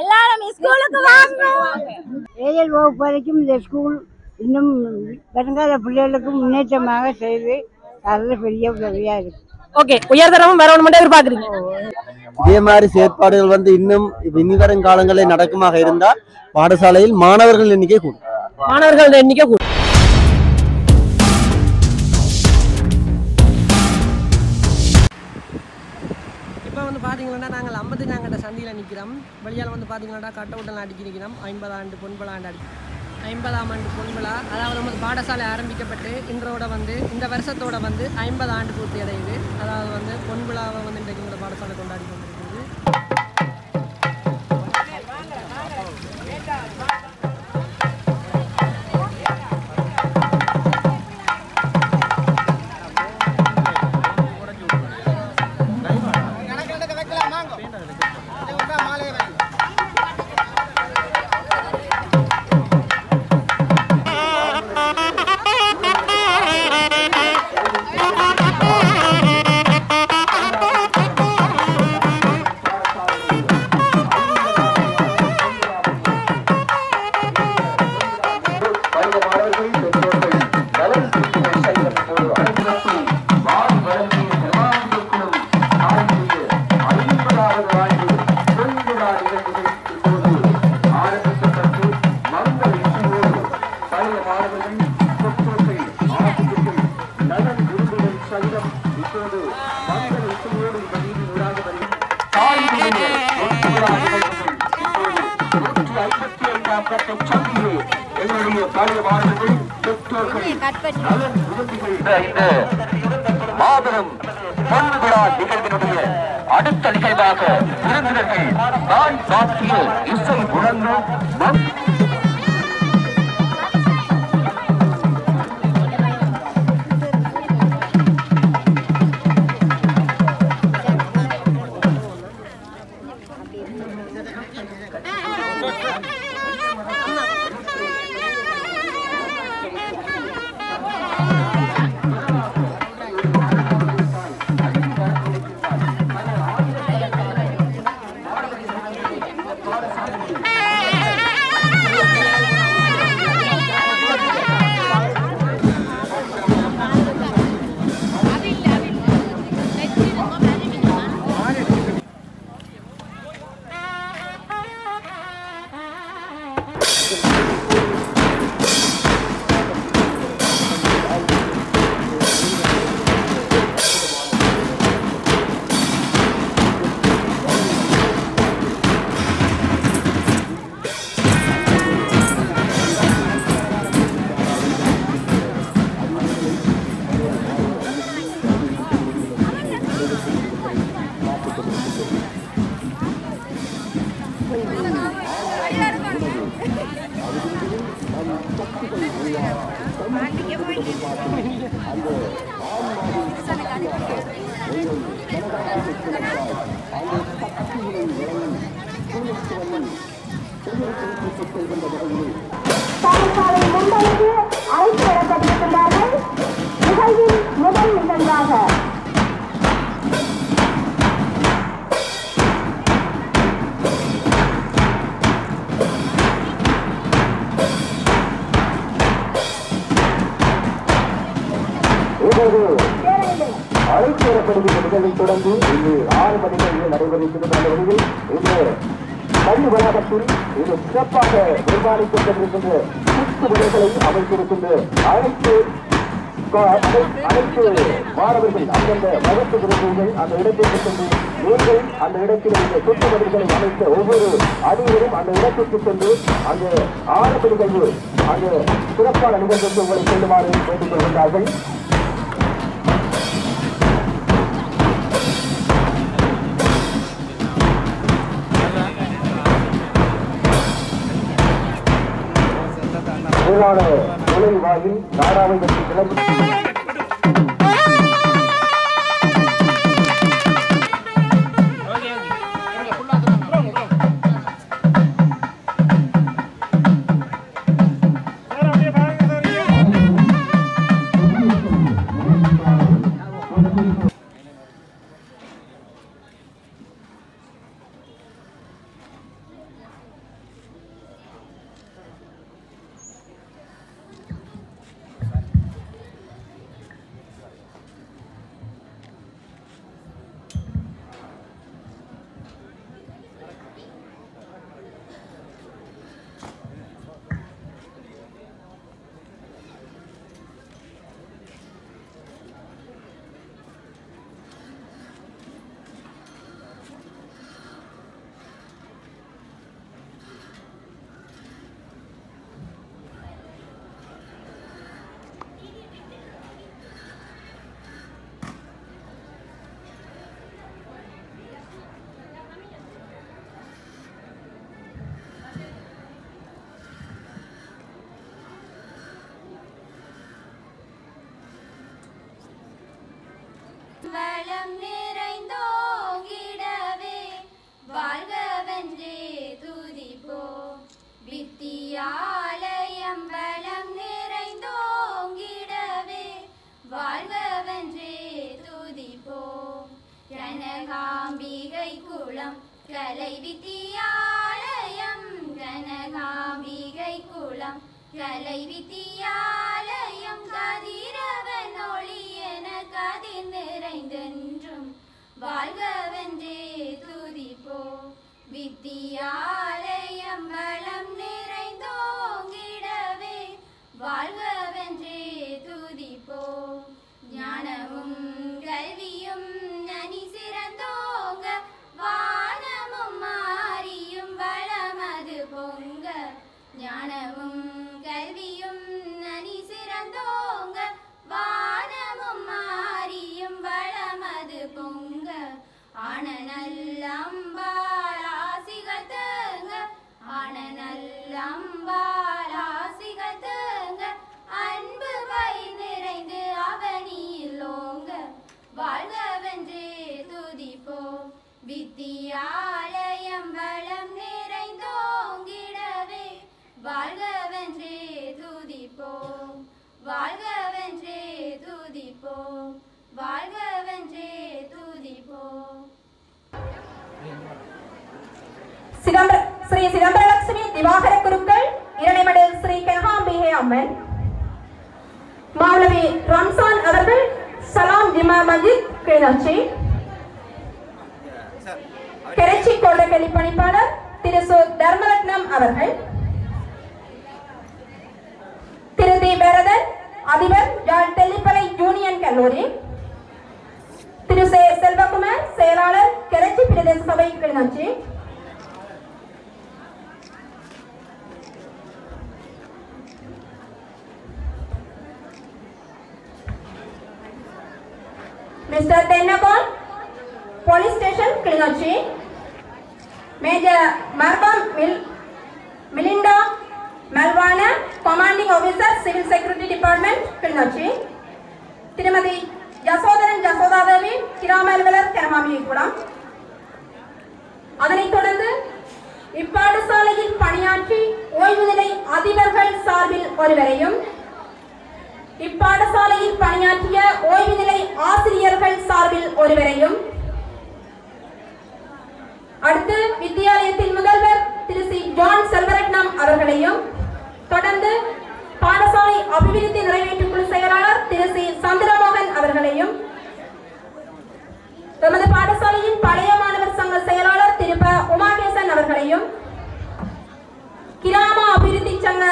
எல்லாரும் ஸ்கூலுக்கு வாங்க. ஏழு வகுப்பு வரைக்கும் இந்த ஸ்கூல் இன்னும் வருங்கால பிள்ளைகளுக்கு முன்னேற்றமாக செய்து நல்ல பெரிய உதவியா இருக்கு. ஓகே, உயர்தரமும் வரணும்னு எதிர்பார்க்குறீங்க. இதே மாதிரி செயற்பாடுகள் இன்னும் இனி வரும் காலங்களில் நடக்குமாக இருந்தால் பாடசாலையில் மாணவர்கள் எண்ணிக்கை கூடும். மாணவர்கள் எண்ணிக்கை கூடும். இப்போ பார்த்தீங்கன்னா நாங்கள் 50 சந்தியில் நிற்கிறோம். வெளியால் பார்த்தீங்கன்னா கட்ட விட்டலாம் அடிக்கி நிற்கிறோம். 50 ஆண்டு பொன்விழா 50ஆம் ஆண்டு பொன்விழா, அதாவது நமது பாடசாலை ஆரம்பிக்கப்பட்டு இன்றோட இந்த வருஷத்தோட 50 ஆண்டு பூர்த்தி அடையுது. அதாவது பொன்விழாவை இன்றைக்கு இந்த பாடசாலை கொண்டாடி கொண்டிருக்கிறது. மாபெரும் பொன்விழா நிகழ்வினுடைய அடுத்த நிகழ்வாக விருந்தினர்கள் நான் சாத்திய இசை முழங்கும் தொடர்ந்து இது 6 மணிகள் நடைபெறுகின்ற பள்ளி வளாகத்தில் இது சிறப்பாக நிர்மாணிக்கப்பட்டிருக்கின்ற சுற்று முறைகளை அமைத்திருக்கின்ற அனைத்து மாணவர்கள் அந்தந்த வகுப்பு விரும்புகள் அந்த இடத்திற்கு சென்று நீங்கள் அந்த இடத்தில் இந்த சுற்று முறைகளை அமைத்த ஒவ்வொரு அணிவரும் அந்த இடத்திற்கு சென்று அந்த ஆரம்ப நிகழ்வு அந்த சிறப்பான நிகழ்வுக்கு உங்களை செல்லுமாறு கேட்டுக் கொள்கின்றார்கள். நுழைவாயில் நாடாவை பற்றி கிளம்பி கனகாம்பிகை குளம் கலை வித்தியாலயம் கனகாம்பிகை குளம் கலை வித்தியாலயம் கதிரவன் ஒளி என கதிர் நிறைந்தென்றும் வாழ்கவென்றே துதிப்போ வித்தியாலயம் வளம் நிறைந்தோங்கிடவே வாழ்கவென்றே துதிப்போ ஞானமும் கல்வியும் நனி சிறந்தோங்க வானமும் மாறியும் வளமது பொங்க ஞானமும் கல்வியும் நனி சிறந்தோங்க வானமும் மாறியும் வளமது பொங்க ஆன நல்லம்பால் ஆசிகள் தங்க ஆன நல்லம்பால் ஆசிகள் தங்க அன்பு வை நிறைந்து அவனியில் ஓங்க வாழ்கவென்றே துதிப்போ வித்தியாலயம் வளம் நிறைந்தோங்கிடவே வாழ்கவென்றே துதிப்போ வாழ்கவென்றே துதிப்போ வாழ்கவென்றே துதிப்போ. ஸ்ரீ சிதம்பரலட்சுமி திவாகர குருக்கள் இரணைமடல் ஸ்ரீ கனகாம்பிகை அம்மன் மௌலவி ரம்சான் அவர்கள் சலாம் ஜிமா மஸ்ஜித் கிளிநொச்சி கரைச்சி கோட்டக்கலி பணிப்பாளர் திரு சு தர்மரத்னம் அவர்கள் திரு தி பரதன் அதிபர் யாழ் தெல்லிப்பளை யூனியன் கல்லூரி திரு சே செல்வகுமார் செயலாளர் கரைச்சி பிரதேச சபை Kilinochchi Mr. Tennagon, Police Station, Kilinochi, Major Marbam Melinda Malvana, Commanding Officer, Civil Security Department, Kilinochi, Tirumadi Jasodaran Jasodadevi, Kiramalvelar Karamami Kulam. அதனைத் தொடர்ந்து இப்பாடசாலையில் பணியாற்றி ஓய்வு நிலை அதிபர்கள் சார்பில் ஒருவரையும் இப்பாடசாலையில் பணியாற்றிய ஓய்வு நிலை ஆசிரியர்கள் சார்பில் ஒருவரையும் அடுத்து வித்தியாலயத்தின் முதல்வர் திரு சி ஜான் செல்வரட்னம் அவர்களையும் தொடர்ந்து பாடசாலை அபிவிருத்தி நிறைவேற்று குழு செயலாளர் திரு சி சந்திரமோகன் அவர்களையும் நமது பாடசாலையின் பழைய மாணவர் சங்க செயலாளர் திரு ப உமாகேசன் அவர்களையும் கிராம அபிவிருத்தி சங்க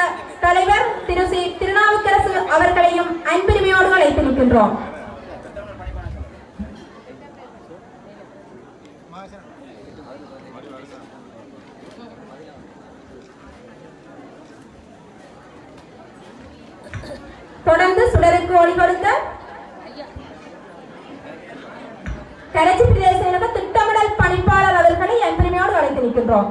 தலைவர் திரு சி திருநாவுக்கரசு அவர்களையும் அன்புரிமையோடு அழைத்து நிற்கின்றோம். தொடர்ந்து சுடருக்கு ஒளி கொடுத்த கரைச்சி பிரதேச திட்டமிடல் பணிப்பாளர் அவர்களை அன்புரிமையோடு அழைத்து நிற்கின்றோம்.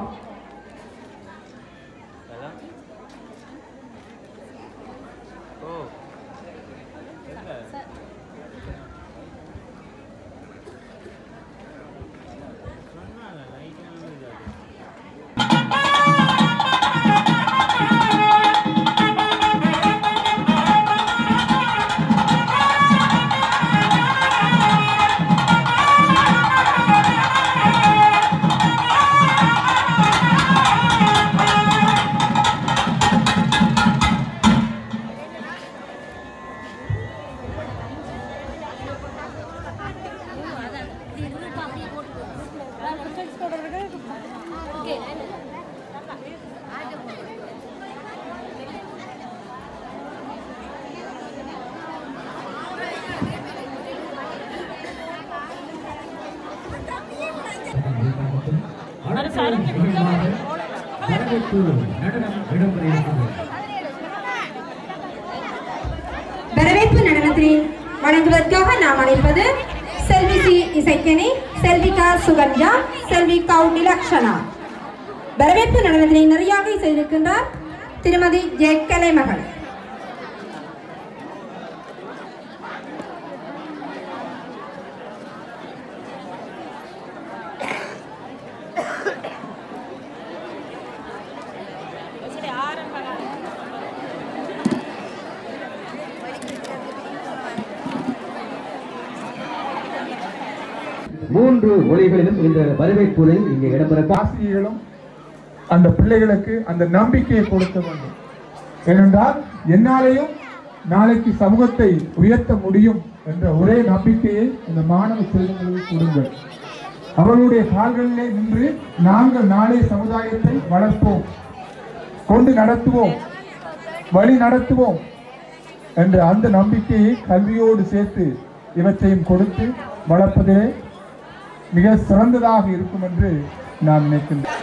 வரவேற்பு நடனத்தினை வழங்குவதற்காக நாம் அழைப்பது செல்வி சி இசைக்கணி, செல்விகா சுகன்யா, செல்வி கவுண்டி லக்ஷனா. வரவேற்பு நடனத்தினை நிறையாக செய்திருக்கின்றார் திருமதி ஜே கலைமகள். மூன்று 3 மொழிகளிலும் இந்த வரவேற்புரை இங்கே இடம்பெற ஆசிரியர்களும் அந்த பிள்ளைகளுக்கு அந்த நம்பிக்கையை கொடுக்க வேண்டும். ஏனென்றால் என்னாலேயும் நாளைக்கு சமூகத்தை உயர்த்த முடியும் என்ற ஒரே நம்பிக்கையை இந்த மாணவ செல்வங்களுக்கு கொடுங்கள். அவர்களுடைய கால்களிலே நின்று நாங்கள் நாளைய சமுதாயத்தை வளர்ப்போம், கொண்டு நடத்துவோம், வழி நடத்துவோம் என்ற அந்த நம்பிக்கையை கல்வியோடு சேர்த்து இவற்றையும் கொடுத்து வளர்ப்பதிலே மிக சிறந்ததாக இருக்கும் என்று நான் நினைக்கின்றேன்.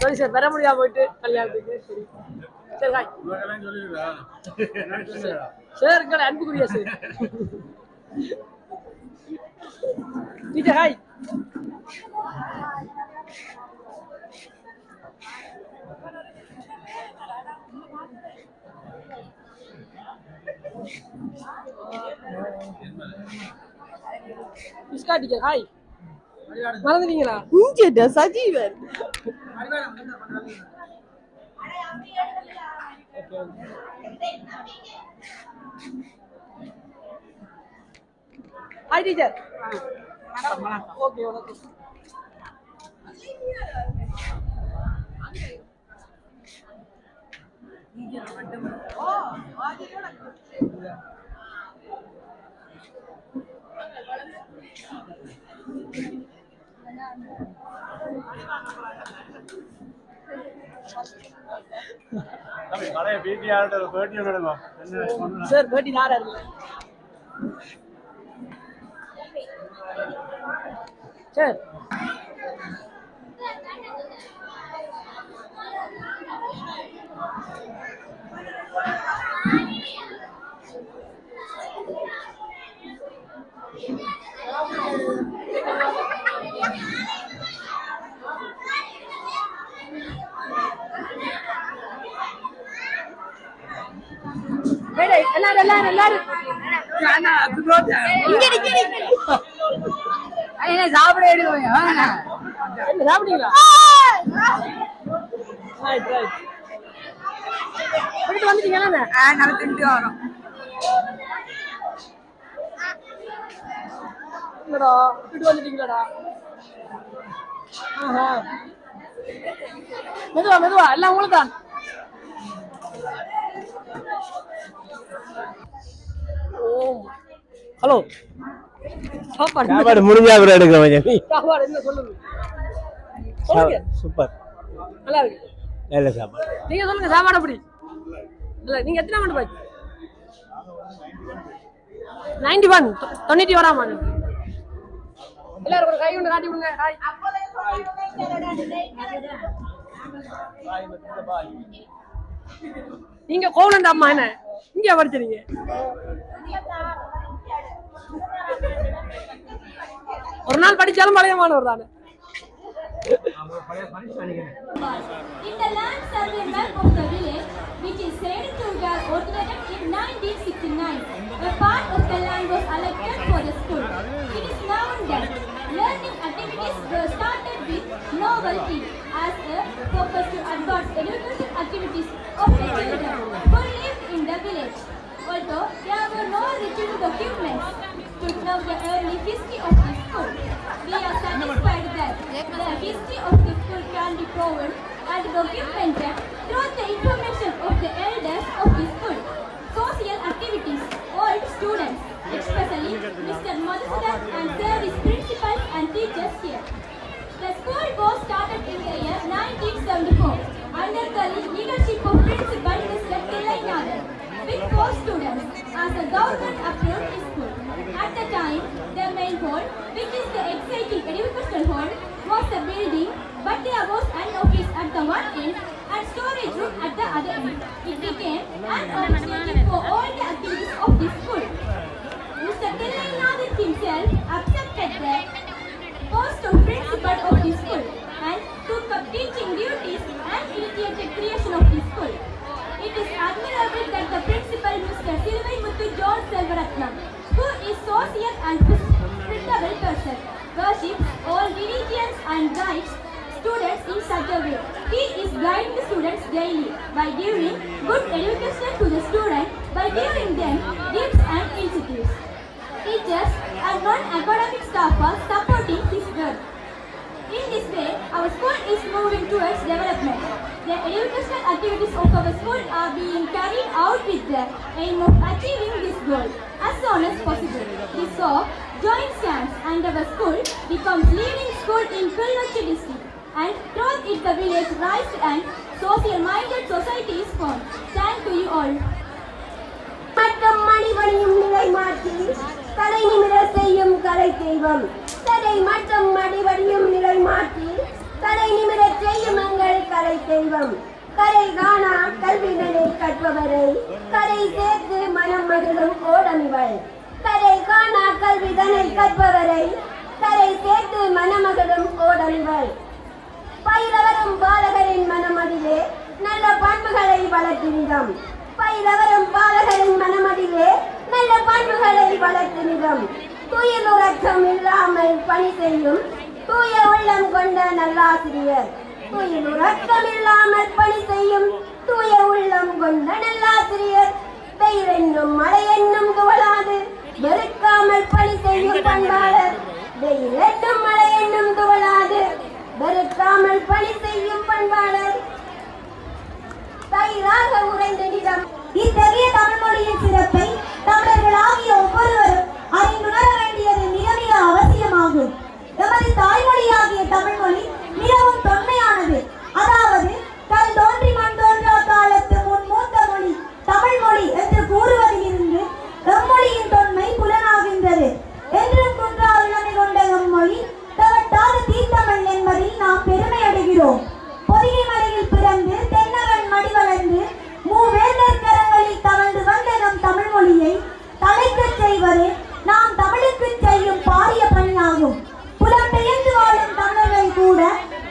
சரி சார், வர முடியாம போயிட்டு கல்யாணத்துக்கு. சரி ஹாய் சார், எங்களை அன்புக்குரிய சார் டீச்சர் ஹாய். மிஸ்கா டீச்சர் ஹாய். மறந்துட்டீங்களா? இங்கடா Sajeevan. Hi teacher. Okay okay. Sir பேட்டி நாரா இருக்கு சார். சாப்பிட எடுக்கணும். சாப்பிட்டீங்களா? வந்துட்டீங்களா? நாங்க திண்டு வரோம். இல்லடா, விட்டு வந்துட்டீங்களாடா? மெதுவா மெதுவா, எல்லாம் உங்களுக்கு தான். ஹலோ, சாப்பாடு முடிஞ்சா அப்புறம் எடுக்கிறேன். சாப்பாடு என்ன சொல்லுங்க? சொல்லுங்க. சூப்பர், நல்லா இருக்கு. நல்ல சாப்பாடு. நீங்க சொல்லுங்க, சாப்பாடு எப்படி? இல்ல, நீங்க எத்தனை மணி பாய்ச்சி? 91 90 வராமா? எல்லாரும் ஒரு கை ஒன்று காட்டி விடுங்க. ஹாய். நீங்க கோவலண்ட் அம்மா என்ன இங்க படிச்சீங்க? ஒரு நாள் படிச்சாலும் பழைய மாணவர் தானே. In the land survey map of the village, which is said to have originated in 1969, a part of the land was allotted for the school. It is known that learning activities were started with novelty as a focus to advance educational activities of the children who lived in the village. Although there were no written documents to know the early history of the school, we are satisfied that the history of the school can be proven and documented through the information of the elders of the school. Social activities, old students, especially Mr. Madhusudan and service principals and teachers here. The school was started in the year 1974 under the leadership of Principal Mr. Tillainathan with 4 students as a government-approved school. At the time, the main hall, which is the exciting educational hall, was a building, but there was an office at the one end and storage room at the other end. It became an opportunity for all the activities of the school. Mr. Tillainathan himself accepted the post of principal of the school and took up teaching duties and initiated creation of the school. It is admirable that the principal, Mr. Silvaimuthu John Selvaratnam, who is social and spiritual person, worships all religions and guides such a way. He is guiding the students daily by giving good education to the students by giving them gifts and incentives. Teachers and non-academic staff are supporting his work. In this way, our school is moving towards development. The educational activities of our school are being carried out with the aim of achieving this goal as soon as possible. This hope joins hands and our school becomes leading school in Kilnochchi district. And throughout it the village rise and social-minded society is formed. Thank you all. பட்டம் மணிவணியும் நிலை மாற்றி தலை நிமிர செய்யும் கலை தெய்வம் தலை மட்டம் மணிவணியும் நிலை மாற்றி தலை நிமிர செய்யும் எங்கள் கலை தெய்வம் கரை காணா கல்விகளை கற்பவரை கரை சேர்த்து மனம் மகிழும் கோடமிவள் கரை காணா கல்விதனை கற்பவரை கரை சேர்த்து மனமகிழும் கோடமிவள் பயிலவரும் பாலகரின் மனமதிலே நல்ல பண்புகளை வளர்த்தினிடம் பயிலவரும் பாலகரின் மனமதிலே நல்ல பண்புகளை வளர்த்தினிடம் துயிலுறக்கம் இல்லாமல் பணி செய்யும் தூய உள்ளம் கொண்ட நல்லாசிரியர் துயிலுறக்கம் இல்லாமல் பணி செய்யும் தூய உள்ளம் கொண்ட நல்லாசிரியர் வெயிலென்னும் மழையென்னும் துவளாது வெறுக்காமல் பணி செய்யும் பண்பாளர் வெயிலென்னும் மழையென்னும் துவளாது வெறுக்காமல் பணி செய்யும் பண்பாளர் தயிராக உறைந்தனிடம் இத்தகைய தமிழ் மொழியின் சிறப்பை தமிழர்களாகிய ஒவ்வொருவரும் அறிந்துணர வேண்டியது மிக மிக அவசியமாகும். எமது தாய்மொழியாகிய தமிழ் மொழி மிகவும் தொன்மையானது. அதாவது கல் தோன்றி மண் தோன்றா காலத்து முன் மூத்த மொழி தமிழ் மொழி என்று கூறுவதிலிருந்து எம்மொழியின் தொன்மை புலனாகின்றது. என்றும் குன்றா இளமை கொண்ட எம்மொழி தவட்டாத தீர்த்தமிழ் என்பதில் நாம் பெருமை அடைகிறோம். பொதிகை மலையில் பிறந்து தென்னவன் மடி வளர்ந்து மூவேந்தர் கரங்களில் தவழ்ந்து வந்த நம் தமிழ் மொழியை தலைக்கச் செய்வது நாம் தமிழுக்கு செய்யும் பாரிய பணியாகும். புலம்பெயர்ந்து வாழும் தமிழர்கள் கூட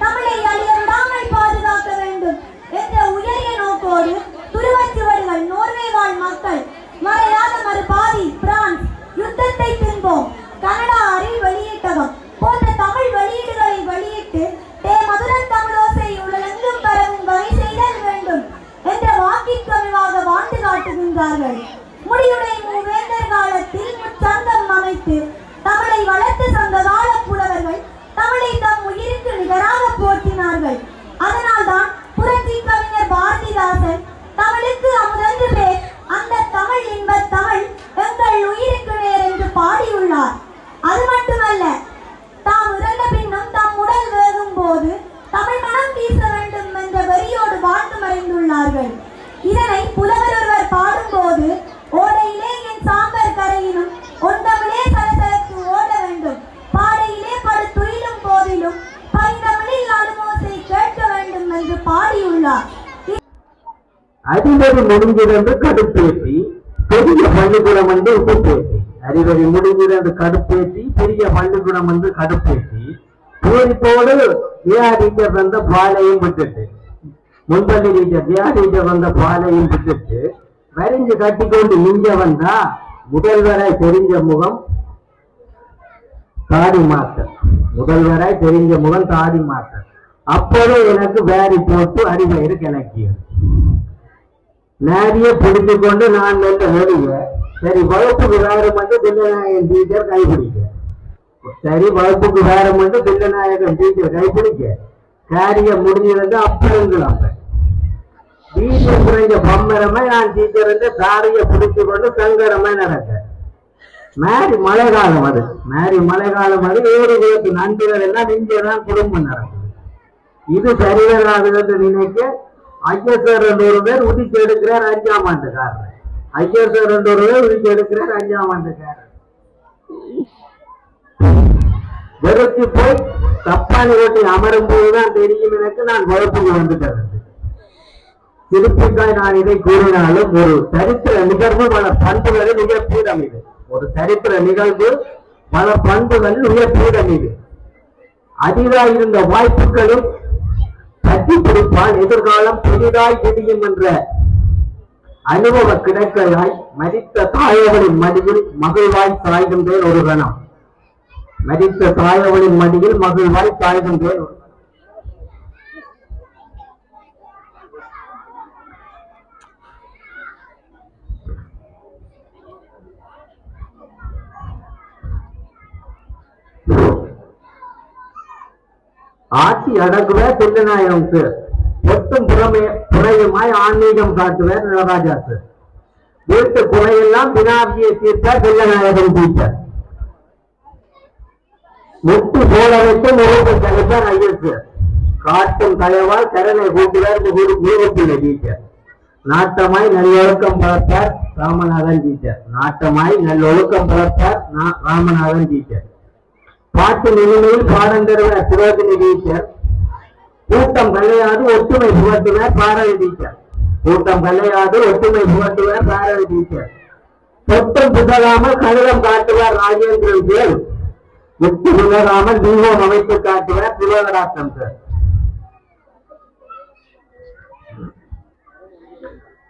தமிழை அழியவிடாமல் பாதுகாக்க வேண்டும் என்ற உயரிய நோக்கோடு துருவச்சுவர்கள் நோர்வே வாழ் மக்கள் மறையாத மறுபாதி பிரான்ஸ் யுத்தத்தை பின்போம் கனடா அறிவு வெளியீட்டகம் போன்ற தமிழ் வெளியீடுகளை வெளியிட்டு மதுரன் தமிழோசை உலகெங்கும் பரவும் வகை செய்தல் வேண்டும் என்ற வாக்கிற்கமைவாக வாழ்ந்து காட்டுகின்றார்கள். முடியுடைய மூவேந்தர் காலத்தில் முச்சங்கம் அமைத்து தமிழை வளர்த்து சங்க கால புலவர்கள் தமிழை தம் உயிருக்கு நிகராக போற்றினார்கள். அதனால்தான் புரட்சி கவிஞர் பாரதிதாசன் தமிழுக்கு அமுதென்று பேர் அந்த தமிழ் இன்ப தமிழ் எங்கள் உயிருக்கு நேர் என்று பாடியுள்ளார். அது மட்டுமல்ல, தாம் இறந்த பின்னும் தம் உடல் வேகும் போது தமிழ் மனம் வீச வேண்டும் என்ற வெறியோடு வாழ்ந்து மறைந்துள்ளார்கள். இதனை புலவர் ஒருவர் பாடும்போது ஓடையிலே என் சாம்பர் கரையிலும் ஒன்றமிழே சலசலத்து ஓட வேண்டும் பாடையிலே படு துயிலும் போதிலும் பைந்தமிழில் அனுமோசை கேட்க வேண்டும் என்று பாடியுள்ளார். அறிவறி முடிஞ்சது கடுப்பேற்றி பெரிய பள்ளிக்கூடம் வந்து உப்புப்பேற்றி அறிவறி முடிஞ்சது கடுப்பேற்றி பெரிய பள்ளிக்கூடம் வந்து கடுப்பேற்றி பூரிப்போடு டீச்சர் வந்த பாலையும் விட்டுட்டு முன்பள்ளி டீச்சர் வந்த பாலையும் விட்டுட்டு வரிஞ்சு கட்டிக்கொண்டு இங்க வந்தா முதல்வராய் தெரிஞ்ச முகம் தாடி மாஸ்டர் முதல்வராய் தெரிஞ்ச முகம் தாடி மாஸ்டர் அப்போது எனக்கு வேரி போட்டு அறிவயிறு கிளக்கியது நேரிய பிடித்து கொண்டு நான் மெல்ல வெளியே சரி வகுப்புக்கு வேறு மட்டும் தில்லநாயகன் டீச்சர் கைப்பிடிக்க சரி வகுப்புக்கு வேற மட்டும் தில்லநாயகன் டீச்சர் கைப்பிடிக்க காரியம் முடிஞ்சிருந்து அப்பலாம் டீச்சர் குறைஞ்ச பம்பரமா நான் டீச்சர் வந்து சாரிய பிடித்து கொண்டு சங்கடமா நடக்க மேரி மழைக்காலம் அது ஏழு குலத்து நண்பர்கள் எல்லாம் இங்கேதான் குடும்பம் நடக்குது. இது சரிவராது என்று நினைக்க ஐயர் சார் ஒரு பேர் உதிச்சு எடுக்கிறார் 5ஆம் ஆண்டுக்காரர். ஐயர் சார் ஒரு பேர் உதிச்சு எடுக்கிறார் 5ஆம் ஆண்டுக்காரர். வெறுத்து போய் தப்பானி ஓட்டி அமரும் போதுதான் தெரியும் எனக்கு நான் வகுப்புக்கு வந்துட்டேன். திருப்பிக்காய் நான் இதை கூறினாலும் ஒரு சரித்திர நிகழ்வு பல பண்புகளில் மிக பீடம் இது. ஒரு சரித்திர நிகழ்வு பல பண்புகளில் மிக பீடம் இது. அதிகாய் இருந்த வாய்ப்புகளும் கட்டி பிடிப்பால் எதிர்காலம் பெரிதாய் தெரியும் என்ற அனுபவ கிடைக்கையாய் மரித்த தாயவளின் மடியில் மகிழ்வாய் சாய்கின்றேன் ஒரு கணம். மரித்த தாயவளின் மடியில் மகிழ்வாய் சாய்கின்றேன் ஒரு ஆட்சி அடக்குவர் செல்லநாயகம் சார். ஒட்டும் புறையுமாய் ஆன்மீகம் காட்டுவர் நடராஜா சார். வீட்டு குறையெல்லாம் பினாபியை தீர்த்தார் செல்லநாயகம் டீச்சர். முட்டு போல வைத்து முகத்தை கலைப்பார் ஐயர் சார். காட்டும் கலைவால் கரனை கூட்டுவார் முகப்பிள்ளை டீச்சர். நாட்டமாய் நல்லொழுக்கம் வளர்த்தார் ராமநாதன் டீச்சர். நாட்டமாய் நல்லொழுக்கம் வளர்த்தார் ராமநாதன் டீச்சர். பாட்டு நிலைமையில் பாடம் தருவார் சிவகிரி டீச்சர். கூட்டம் கல்லையாது ஒற்றுமை புகட்டுவார் பாரதி டீச்சர். கூட்டம் கல்லையாது ஒற்றுமை புகட்டுவார் பாரதி டீச்சர். சொத்தம் புதகாமல் கடிதம் காட்டுவார் ராஜேந்திரன் சார். வெற்றி புதகாமல் தீபம் அமைத்து காட்டுவார் சிவகராசன் சார்.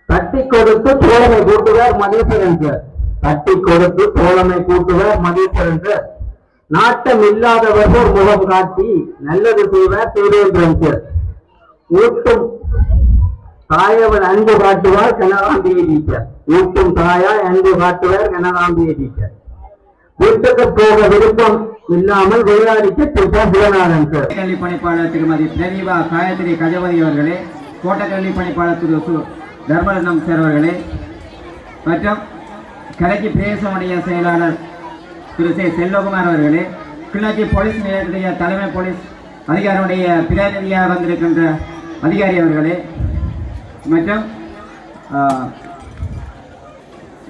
தட்டி கொடுத்து தோழமை கூட்டுவார் மதீஸ்வரன் சார். தட்டி கொடுத்து தோழமை கூட்டுவார் மதீஸ்வரன் சார். நாட்டம் இல்லாதவர்கள் முகம் காட்டி நல்லது செய்வார் தேவேந்திரன் சார். ஊட்டும் தாயவன் அன்பு காட்டுவார் கனகாம்பிகை டீச்சர். ஊட்டும் தாயாய் அன்பு காட்டுவார் கனகாம்பிகை டீச்சர். வீட்டுக்கு போக விருப்பம் இல்லாமல் விளையாடிக்கு சிவநாதன் சார். கல்வி பணிப்பாளர் திருமதி பிரதீபா காயத்ரி கஜபதி அவர்களே, கோட்டக்கல்வி பணிப்பாளர் திரு தர்மரத்னம் சார் அவர்களே, மற்றும் கலைக்கு பிரதேசமுடைய செயலாளர் திரு செல்வகுமார் அவர்களே, கிளிநொச்சி போலீஸ் நிலையத்துடைய தலைமை போலீஸ் அதிகாரியுடைய பிரதிநிதியாக வந்திருக்கின்ற அதிகாரி அவர்களே, மற்றும்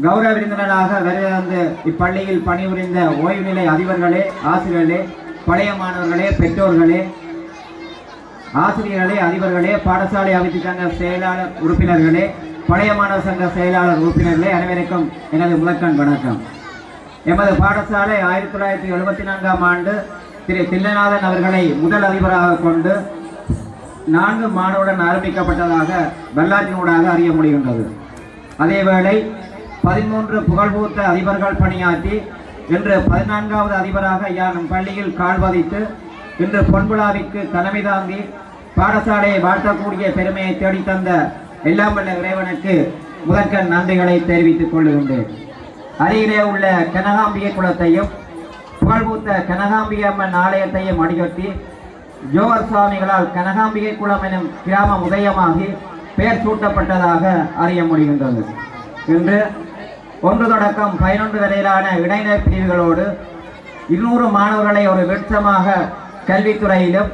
கௌரவ விருந்தினராக வருகின்ற இப்பள்ளியில் பணிபுரிந்த ஓய்வு நிலை அதிபர்களே, ஆசிரியர்களே, பழைய மாணவர்களே, பெற்றோர்களே, ஆசிரியர்களே, அதிபர்களே, பாடசாலை அபிவிருத்தி சங்க செயலாளர் உறுப்பினர்களே, பழைய மாணவர் சங்க செயலாளர் உறுப்பினர்களே, அனைவருக்கும் எனது முதற்கண் வணக்கம். எமது பாடசாலை 1974ஆம் ஆண்டு திரு தில்லநாதன் அவர்களை முதல் அதிபராக கொண்டு 4 மாணவருடன் ஆரம்பிக்கப்பட்டதாக வரலாற்றினூடாக அறிய முடிகின்றது. அதேவேளை 13 புகழ்பூத்த அதிபர்கள் பணியாற்றி இன்று 14வது அதிபராக யானும் பள்ளியில் கால்வதித்து இன்று பொன்விழாவிற்கு தலைமை தாங்கி பாடசாலையை வாழ்த்தக்கூடிய பெருமையை தேடித்தந்த எல்லாம் வல்ல இறைவனுக்கு முதற்கண் நன்றிகளை தெரிவித்துக் கொள்ளுகின்றேன். அருகிலே உள்ள கனகாம்பிகை குளத்தையும் புகழ்பூத்த கனகாம்பிகை அம்மன் ஆலயத்தையும் அடியொட்டி ஜோகர் சுவாமிகளால் கனகாம்பிகை குளம் எனும் கிராமம் உதயமாகி பெயர் சூட்டப்பட்டதாக அறிய முடிகின்றது. இன்று 1 தொடக்கம் 11 வரையிலான இடைநிலை பிரிவுகளோடு 200 மாணவர்களை ஒரு விருட்சமாக கல்வித்துறையிலும்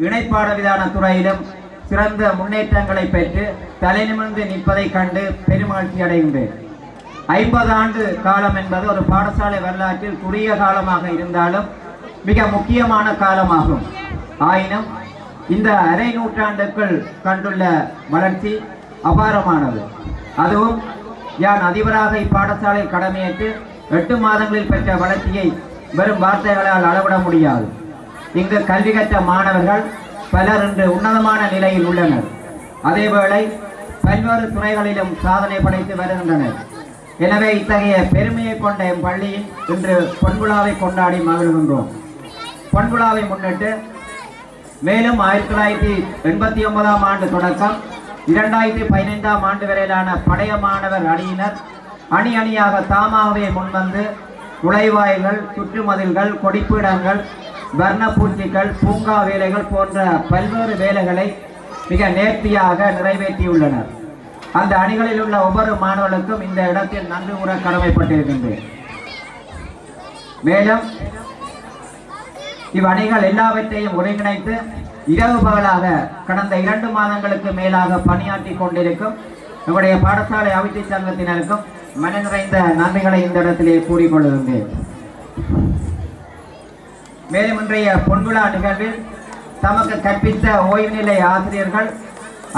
இணைப்பாட விதான துறையிலும் சிறந்த முன்னேற்றங்களை பெற்று தலைநிமிர்ந்து நிற்பதை கண்டு பெருமகிழ்ச்சி அடைகின்றேன். 50 ஆண்டு காலம் என்பது ஒரு பாடசாலை வரலாற்றில் குறுகிய காலமாக இருந்தாலும் மிக முக்கியமான காலமாகும். ஆயினும் இந்த அரை நூற்றாண்டுக்குள் கண்டுள்ள வளர்ச்சி அபாரமானது. அதுவும் யான் அதிபராக இப்பாடசாலை கடமையேற்று 8 மாதங்களில் பெற்ற வளர்ச்சியை வெறும் வார்த்தைகளால் அளவிட முடியாது. இங்கு கல்வி கற்ற மாணவர்கள் பலர் இன்று உன்னதமான நிலையில் உள்ளனர். அதேவேளை பல்வேறு துறைகளிலும் சாதனை படைத்து வருகின்றனர். எனவே இத்தகைய பெருமையை கொண்ட எம் பள்ளியில் இன்று பொன்விழாவை கொண்டாடி மகிழ்கின்றோம். பொன்விழாவை முன்னிட்டு மேலும் 1989ஆம் ஆண்டு தொடக்கம் 2015ஆம் ஆண்டு வரையிலான பழைய மாணவர் அணியினர் அணி அணியாக தாமாகவே முன்வந்து நுழைவாயில்கள், சுற்றுமதில்கள், கொடிப்பீடங்கள், வர்ணப்பூச்சிகள், பூங்கா வேலைகள் போன்ற பல்வேறு வேலைகளை மிக நேர்த்தியாக நிறைவேற்றியுள்ளனர். அந்த அணிகளில் உள்ள ஒவ்வொரு மாணவர்களுக்கும் இந்த இடத்தில் நன்றி கூற கடமைப்பட்டிருக்கின்றேன். மேலும் இவ்வணிகள் எல்லாவற்றையும் ஒருங்கிணைத்து இரவு பகலாக கடந்த 2 மாதங்களுக்கு மேலாக பணியாற்றி கொண்டிருக்கும் நம்முடைய பாடசாலை அபிவிருத்தி சங்கத்தினருக்கும் மன நிறைந்த நன்றிகளை இந்த இடத்திலே கூறிக்கொள்கின்றேன். மேலும் இன்றைய பொன்விழா நிகழ்வில் தமக்கு கற்பித்த ஓய்வு நிலை ஆசிரியர்கள்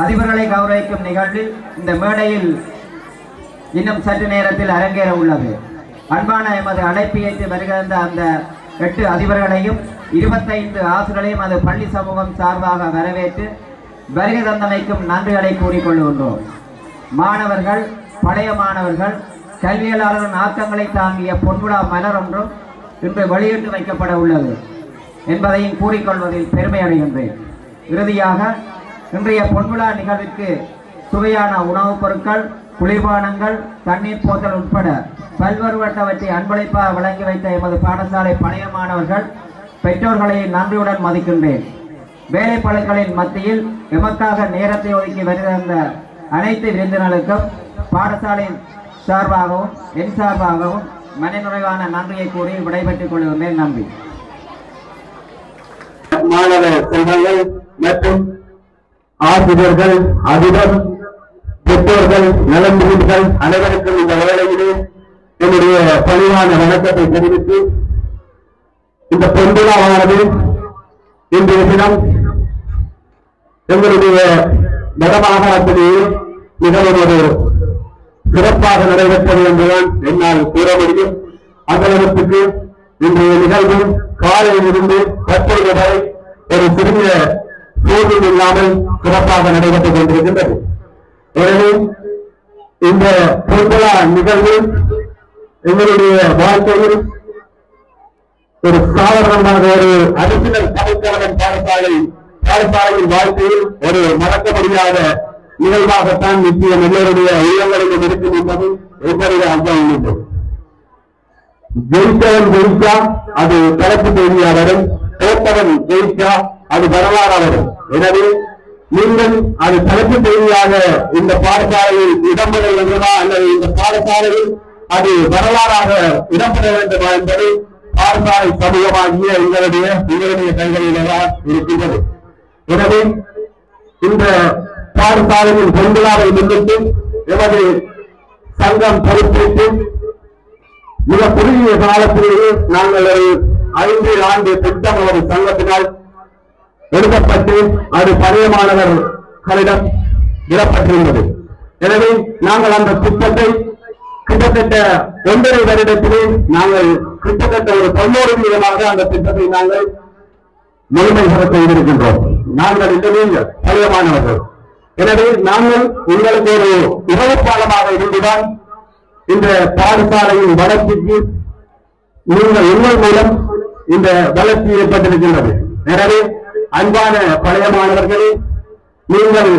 அதிபர்களை கௌரவிக்கும் நிகழ்வில் இந்த மேடையில் இன்னும் சற்று நேரத்தில் அரங்கேற உள்ளது. அன்பான எமது அழைப்பு ஏற்று வருகின்ற அந்த 8 அதிபர்களையும் 25 ஆசிரியர்களையும் அது பள்ளி சமூகம் சார்பாக வரவேற்று வருகை தந்தமைக்கும் நன்றிகளை கூறிக்கொள்கின்றோம். மாணவர்கள், பழைய மாணவர்கள், கல்வியலாளரின் ஆக்கங்களை தாங்கிய பொன்விழா மலர் ஒன்றும் இன்று வெளியிட்டு வைக்கப்பட உள்ளது என்பதையும் கூறிக்கொள்வதில் பெருமை அடைகின்றேன். இறுதியாக இன்றைய பொன்விழா நிகழ்விற்கு சுவையான உணவுப் பொருட்கள், குளிர்பானங்கள், தண்ணீர் போத்தல் உட்பட பல்வேறுபட்டவற்றை அன்பளிப்பாக வழங்கி வைத்த எமது பாடசாலை பழைய மாணவர்கள், பெற்றோர்களை நன்றியுடன் மதிக்கின்றேன். வேலைப்பளுக்களின் மத்தியில் எமக்காக நேரத்தை ஒதுக்கி வருகின்ற அனைத்து விருந்தினர்களுக்கும் பாடசாலையின் சார்பாகவும் என் சார்பாகவும் மனநிறைவான நன்றியை கூறி விடைபெற்றுக் கொள்கின்றேன். நன்றி. மாணவ செல்வங்கள் மற்றும் ஆசிரியர்கள், அதிபர், பெற்றோர்கள், நலன்புரிகள் அனைவருக்கும் இந்த வேளையிலே என்னுடைய பணிவான வணக்கத்தை தெரிவித்து, இந்த பொன்விழாவானது இன்றைய தினம் எங்களுடைய வடமாகாணத்திலேயே மிகவும் ஒரு சிறப்பாக நடைபெற்றது என்றுதான் என்னால் கூற முடியும். அந்த இன்றைய நிகழ்வு காலையிலிருந்து தற்போது வரை ஒரு சிறிய சோதனை இல்லாமல் சிறப்பாக நடைபெற்றுக் கொண்டிருக்கின்றது. எனவே இந்த பொன்விழா நிகழ்வு எங்களுடைய வாழ்க்கையில் ஒரு சாதாரணமாக ஒரு அடிஷனல் தமிழ்கழகம் பாடசாலையின் வாழ்க்கையில் ஒரு மறக்க முடியாத நிகழ்வாகத்தான் நிச்சயம் எல்லோருடைய உள்ளங்களிலும் இருக்கும் என்பது எவ்வளவு அர்த்தம் உள்ளது. ஜெயித்தவன் ஜெயிச்சா அது கலப்பு செய்தியா வரும், தோற்றவன் ஜெயிச்சா அது வரலாறா வரும். எனவே நீங்கள் அது கலப்பு செய்தியாக இந்த பாடசாலையில் இடம்பெற வேண்டுமா அல்லது இந்த பாடசாலையில் அது வரலாறாக இடம்பெற வேண்டுமா என்பது பாடசாலை சமூகமாகிய உங்களுடைய கைகளில்தான் இருக்கின்றது. எனவே இந்த பாடசாலையின் பொன்விழாவை முன்னிட்டு எமது சங்கம் பொறுப்பேற்று மிக குறுகிய காலத்திலேயே நாங்கள் ஒரு 5 ஆண்டு திட்டம் ஒரு சங்கத்தினால் எடுக்கப்பட்டு அது பழைய மாணவர்களிடம் விடப்பட்டிருந்தது. எனவே நாங்கள் அந்த திட்டத்தை கிட்டத்தட்ட 9 வருடத்திலே நாங்கள் கிட்டத்தட்ட ஒரு 90% அந்த திட்டத்தை நாங்கள் முழுமையாக செய்திருக்கின்றோம். நாங்கள் இந்த பழைய மாணவர்கள். எனவே நாங்கள் உங்களுக்கு ஒரு உறவுப்பாலமாக இருந்துதான் இந்த பாடசாலையின் வளர்ச்சிக்கு நீங்கள் உங்கள் மூலம் இந்த வளர்ச்சி ஏற்பட்டிருக்கின்றது. எனவே அன்பான பழைய மாணவர்களே, நீங்கள்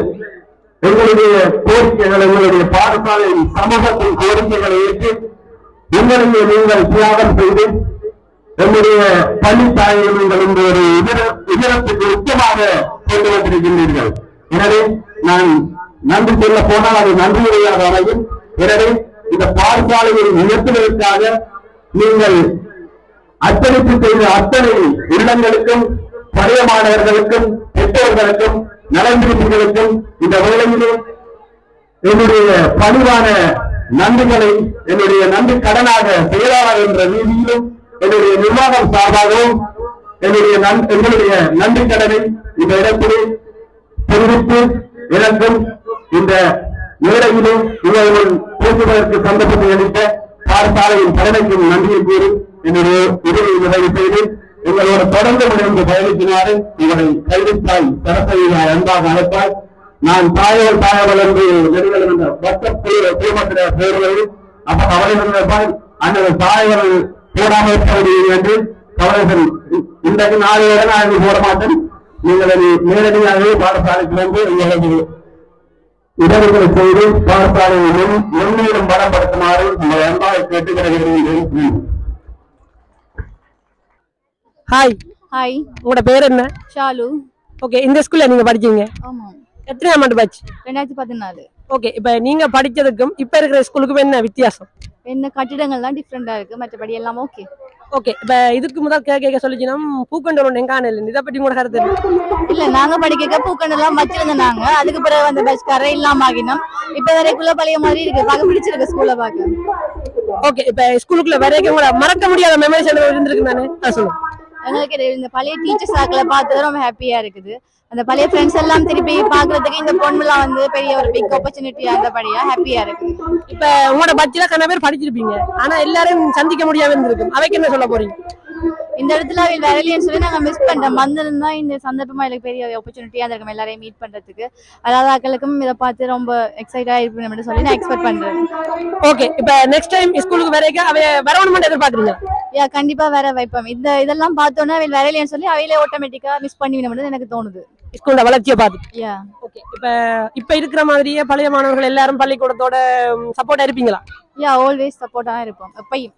எங்களுடைய கோரிக்கைகள், எங்களுடைய பாடசாலையின் சமூகத்தின் கோரிக்கைகளை ஏற்று உங்களிலே நீங்கள் தியாகம் செய்து எங்களுடைய பள்ளித்தாயை நீங்கள் இந்த ஒரு இதரத்துக்கு உச்சமாக கொண்டு வந்திருக்கின்றீர்கள். எனவே நான் நன்றி சொல்ல போனால் அது நன்றியுடையாக அமையும். எனவே இந்த பாடசாலையை உயர்த்துவதற்காக நீங்கள் அர்ப்பணிப்பு செய்த அத்தனை உள்ளங்களுக்கும், பழைய மாணவர்களுக்கும், பெற்றோர்களுக்கும், நலன்பிரிவுகளுக்கும் இந்த வேளையிலே என்னுடைய பணிவான நன்றிகளை என்னுடைய நன்றி கடனாக செயலாளர் என்ற ரீதியிலும் என்னுடைய நிர்வாகம் சார்பாகவும் எங்களுடைய நன்றி கடனை இந்த இடத்திலே தெரிவித்து எனக்கும் இந்த மேடையிலே இவர்கள் பேசுவதற்கு சந்தர்ப்பத்தை அளித்த பாடசாலையின் கடமைக்கும் நன்றியை கூறி என்னுடைய உதவி நிறைவு செய்து எங்களோட தொடர்ந்து முனைந்து பயணிக்குமாறு இவரை கைவிட்டாய் சரஸ்வதியாய் அன்பாக அழைத்தால் நான் தாயவள் என்று வெளிவரும் என்ற குடும்பத்தின பேர்களில் அப்ப அவர்கள் அந்த தாயவள் போடாமல் இருக்க முடியும் என்று அவர்கள் இன்றைக்கு 4 வரை நான் போட மாட்டேன். நீங்கள் அதை நேரடியாகவே பாடசாலைக்கு வந்து உங்களது உதவிகளை செய்து பாடசாலையை முன்னேறும் பலப்படுத்துமாறு உங்களை அன்பாக கேட்டுக்கிறேன். ஹாய். ஹாய். உங்களோட பேர் என்ன? ஷாலு. ஓகே, இந்த ஸ்கூல்ல நீங்க படிச்சீங்க? ஆமா. எத்தனை ஆண்டு பேட்ச்? 2014. ஓகே, இப்ப நீங்க படிச்சதுக்கும் இப்ப இருக்கிற ஸ்கூலுக்கும் என்ன வித்தியாசம்? என்ன கட்டிடங்கள் தான் டிஃபரெண்டா இருக்கு, மற்றபடி எல்லாம் ஓகே. ஓகே, இப்ப இதுக்கு முதல் கேட்க சொல்லிச்சுனா பூக்கண்டல் எங்கான இல்லை, இதை பற்றி கூட கருத்து இல்ல. நாங்க படிக்க பூக்கண்டெல்லாம் வச்சிருந்தாங்க, அதுக்கு பிறகு அந்த பஸ் கரை இல்லாம ஆகினோம். இப்ப வரைக்குள்ள பழைய மாதிரி இருக்கு, பார்க்க பிடிச்சிருக்கு ஸ்கூல்ல பார்க்க. ஓகே, இப்ப ஸ்கூலுக்குள்ள வரைக்கும் கூட மறக்க முடியாத மெமரிஸ் இருந்திருக்கு தானே? சொல்லுங்க. எங்களுக்கு இந்த பழைய டீச்சர்ஸ் ஆக்களை பார்த்தது ரொம்ப ஹாப்பியா இருக்குது. அந்த பழைய ஃப்ரெண்ட்ஸ் எல்லாம் திருப்பி பாக்குறதுக்கு இந்த பொண்ணுல வந்து பெரிய ஒரு பிக் ஆப்பர்ச்சுனிட்டியா இருந்தபடியா ஹாப்பியா இருக்கு. இப்ப உங்களோட பட்ஜெட்ல கண்ண பேர் படிச்சிருப்பீங்க, ஆனா எல்லாரும் சந்திக்க முடியாம இருந்திருக்கும். அவைக்கு என்ன சொல்ல போறீங்க? இந்த இடத்துல வரலைன்னு சொல்லி நாங்க மிஸ் பண்றோம். வந்திருந்தா இந்த சந்தர்ப்பமா எனக்கு பெரிய ஆப்பர்ச்சுனிட்டியா இருக்கும் எல்லாரையும் மீட் பண்றதுக்கு. அதாவது ஆக்களுக்கும் இதை பார்த்து ரொம்ப எக்ஸைட்டா இருப்பேன் சொல்லி நான் எக்ஸ்பெக்ட் பண்றேன். ஓகே, இப்ப நெக்ஸ்ட் டைம் ஸ்கூலுக்கு வரைக்கும் அவை வரணும்னு எதிர்பார்க்குறீங்க? கண்டிப்பா வேற வைப்போம். இதெல்லாம் பார்த்தோன்னா வரலைன்னு சொல்லி அவையிலே ஆட்டோமேட்டிக்கா மிஸ் பண்ணிவிடும் எனக்கு தோணுது. ஸ்கூலோட வளர்ச்சியை பார்த்து. ஓகே, இப்ப இருக்கிற மாதிரியே பழைய மாணவர்கள் எல்லாரும் பள்ளிக்கூடத்தோட சப்போர்ட்டா இருப்பீங்களா? ஆல்வேஸ் சப்போர்ட்டா இருப்போம் எப்பயும்.